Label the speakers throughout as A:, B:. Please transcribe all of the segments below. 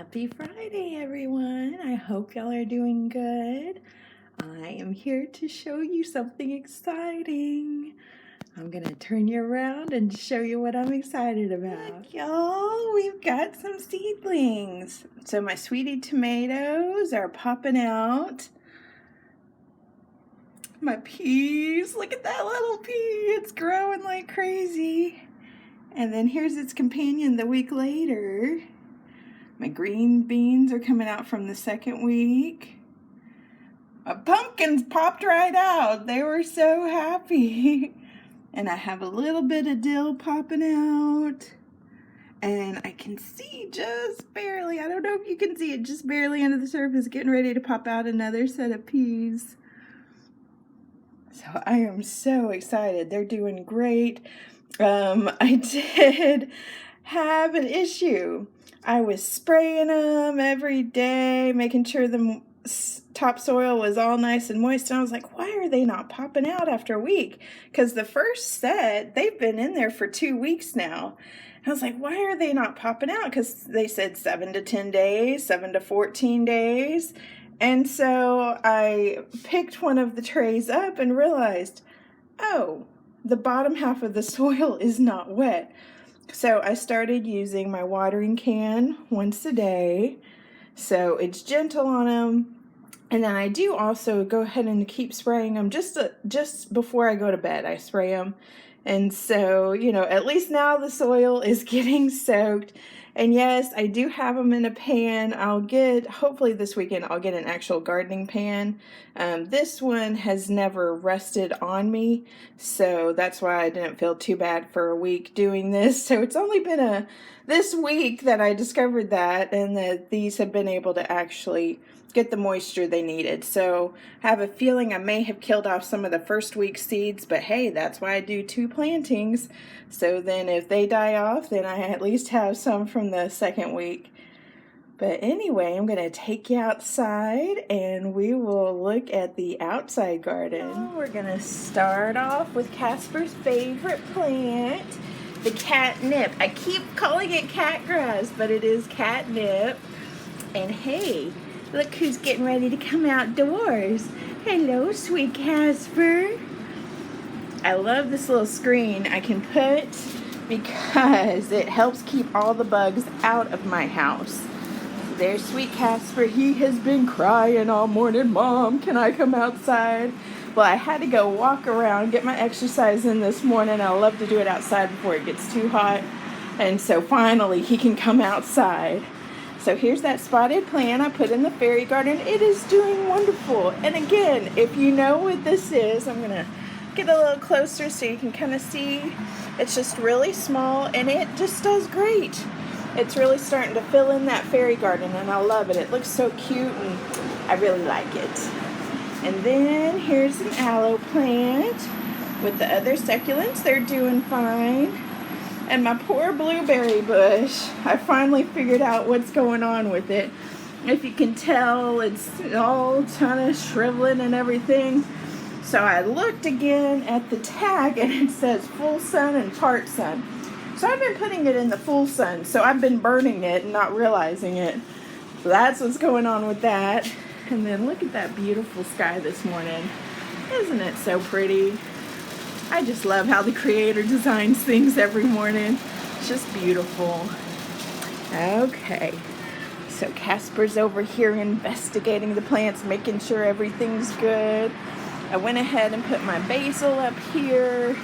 A: Happy Friday, everyone. I hope y'all are doing good. I am here to show you something exciting. I'm going to turn you around and show you what I'm excited about. Look, y'all, we've got some seedlings. So my sweetie tomatoes are popping out. My peas, look at that little pea. It's growing like crazy. And then here's its companion the week later. My green beans are coming out from the second week. My pumpkins popped right out. They were so happy. And I have a little bit of dill popping out. And I can see just barely, I don't know if you can see it, just barely under the surface, getting ready to pop out another set of peas. So I am so excited. They're doing great. I did have an issue. I was spraying them every day, making sure the topsoil was all nice and moist. And I was like, why are they not popping out after a week? Because the first set, they've been in there for 2 weeks now. I was like, why are they not popping out? Because they said 7 to 10 days, 7 to 14 days. And so I picked one of the trays up and realized, oh, the bottom half of the soil is not wet. So I started using my watering can once a day. So it's gentle on them. And then I do also go ahead and keep spraying them just before I go to bed. I spray them. And so, at least now the soil is getting soaked. And yes, I do have them in a pan. Hopefully this weekend, I'll get an actual gardening pan. This one has never rested on me, so that's why I didn't feel too bad for a week doing this. So it's only been this week that I discovered that, and that these have been able to actually get the moisture they needed. So I have a feeling I may have killed off some of the first week's seeds, but hey, that's why I do 2 plantings. So then if they die off, then I at least have some from the second week. But anyway, I'm going to take you outside and we will look at the outside garden. We're going to start off with Casper's favorite plant, the catnip. I keep calling it catgrass, but it is catnip. And hey, look who's getting ready to come outdoors. Hello, sweet Casper. I love this little screen I can put because it helps keep all the bugs out of my house. There's sweet Casper. He has been crying all morning. Mom, can I come outside? Well, I had to go walk around, get my exercise in this morning. I love to do it outside before it gets too hot. And so finally he can come outside. So here's that spotted plant I put in the fairy garden. It is doing wonderful. And again, if you know what this is, I'm going to get a little closer so you can kind of see. It's just really small and it just does great. It's really starting to fill in that fairy garden and I love it. It looks so cute and I really like it. And then here's an aloe plant with the other succulents. They're doing fine. And my poor blueberry bush, I finally figured out what's going on with it. If you can tell, it's all kind of shriveling and everything. So I looked again at the tag and it says full sun and part sun. So I've been putting it in the full sun. So I've been burning it and not realizing it. So that's what's going on with that. And then look at that beautiful sky this morning. Isn't it so pretty? I just love how the Creator designs things every morning. It's just beautiful. Okay, so Casper's over here investigating the plants, making sure everything's good. I went ahead and put my basil up here,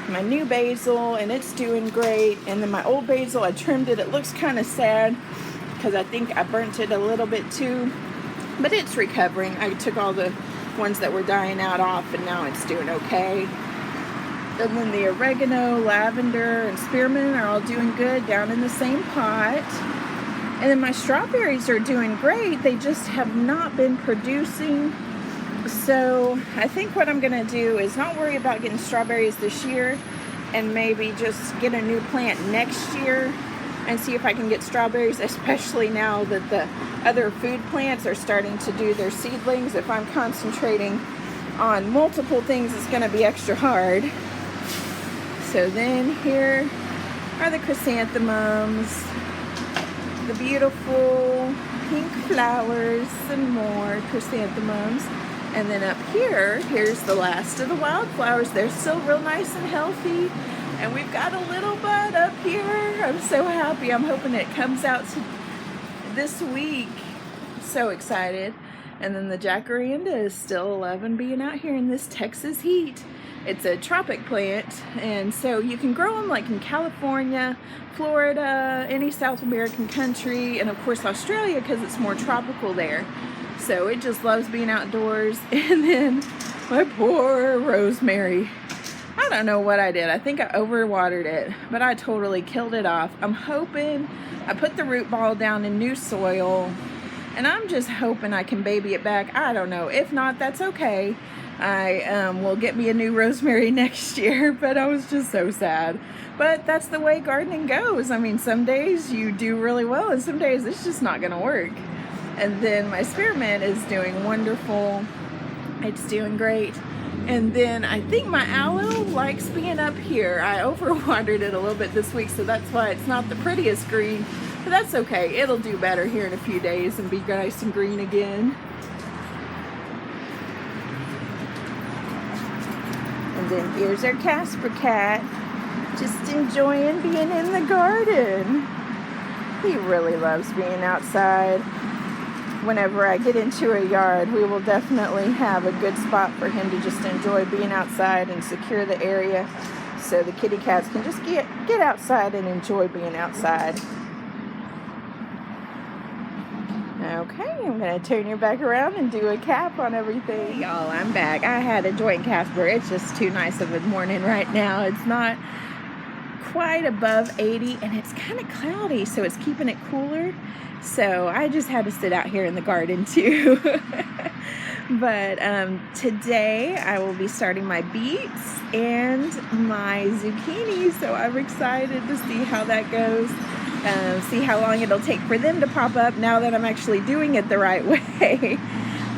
A: my new basil, and it's doing great. And then my old basil, I trimmed it. It looks kind of sad because I think I burnt it a little bit too, but it's recovering. I took all the ones that were dying out off and now it's doing okay. And then the oregano, lavender, and spearmint are all doing good down in the same pot. And then my strawberries are doing great. They just have not been producing. So I think what I'm going to do is not worry about getting strawberries this year and maybe just get a new plant next year and see if I can get strawberries, especially now that the other food plants are starting to do their seedlings. If I'm concentrating on multiple things, it's going to be extra hard. So then here are the chrysanthemums. the beautiful pink flowers, some more chrysanthemums. And then up here, here's the last of the wildflowers. They're still real nice and healthy. And we've got a little bud up here. I'm so happy. I'm hoping it comes out this week. So excited. And then the jacaranda is still loving being out here in this Texas heat. It's a tropic plant, and so you can grow them like in California, Florida, any South American country, and of course Australia because it's more tropical there. So it just loves being outdoors. And then my poor rosemary. I don't know what I did. I think I overwatered it, but I totally killed it off. I'm hoping I put the root ball down in new soil, and I'm just hoping I can baby it back. I don't know. If not, that's okay. I will get me a new rosemary next year, but I was just so sad. But that's the way gardening goes. I mean, some days you do really well, and some days it's just not going to work. And then my spearmint is doing wonderful. It's doing great. And then I think my aloe likes being up here. I overwatered it a little bit this week, so that's why it's not the prettiest green. But that's okay. It'll do better here in a few days and be nice and green again. And then here's our Casper cat, just enjoying being in the garden. He really loves being outside. Whenever I get into a yard, we will definitely have a good spot for him to just enjoy being outside and secure the area so the kitty cats can just get outside and enjoy being outside. Okay, I'm going to turn you back around and do a cap on everything. Hey y'all, I'm back. I had a joint Casper. It's just too nice of a morning right now. It's not quite above 80 and it's kind of cloudy, so it's keeping it cooler. So I just had to sit out here in the garden too. But today I will be starting my beets and my zucchini, so I'm excited to see how that goes. See how long it'll take for them to pop up now that I'm actually doing it the right way.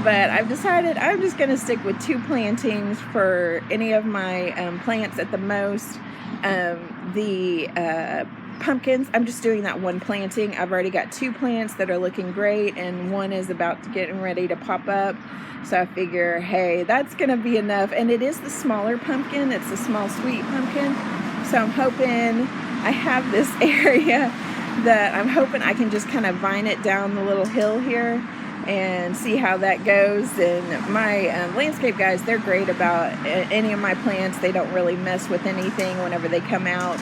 A: But I've decided I'm just going to stick with 2 plantings for any of my plants at the most. The pumpkins, I'm just doing that 1 planting. I've already got 2 plants that are looking great, and 1 is about to get ready to pop up. So I figure, hey, that's going to be enough. And it is the smaller pumpkin. It's a small sweet pumpkin. So I'm hoping I have this area that I'm hoping I can just kind of vine it down the little hill here and see how that goes. And my landscape guys, they're great about any of my plants. They don't really mess with anything whenever they come out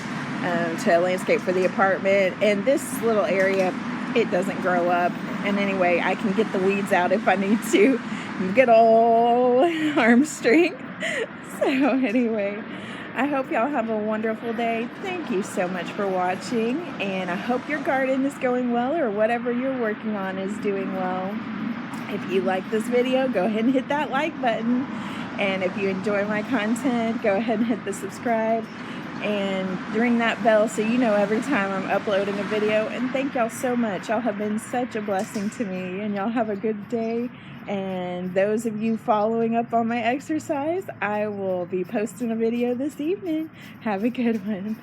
A: to landscape for the apartment. And this little area, it doesn't grow up. And anyway, I can get the weeds out if I need to. Good old arm strength. So anyway, I hope y'all have a wonderful day. Thank you so much for watching, and I hope your garden is going well, or whatever you're working on is doing well. If you like this video, go ahead and hit that like button, and if you enjoy my content, go ahead and hit the subscribe and ring that bell so you know every time I'm uploading a video. And thank y'all so much. Y'all have been such a blessing to me, and y'all have a good day. And those of you following up on my exercise, I will be posting a video this evening. Have a good one.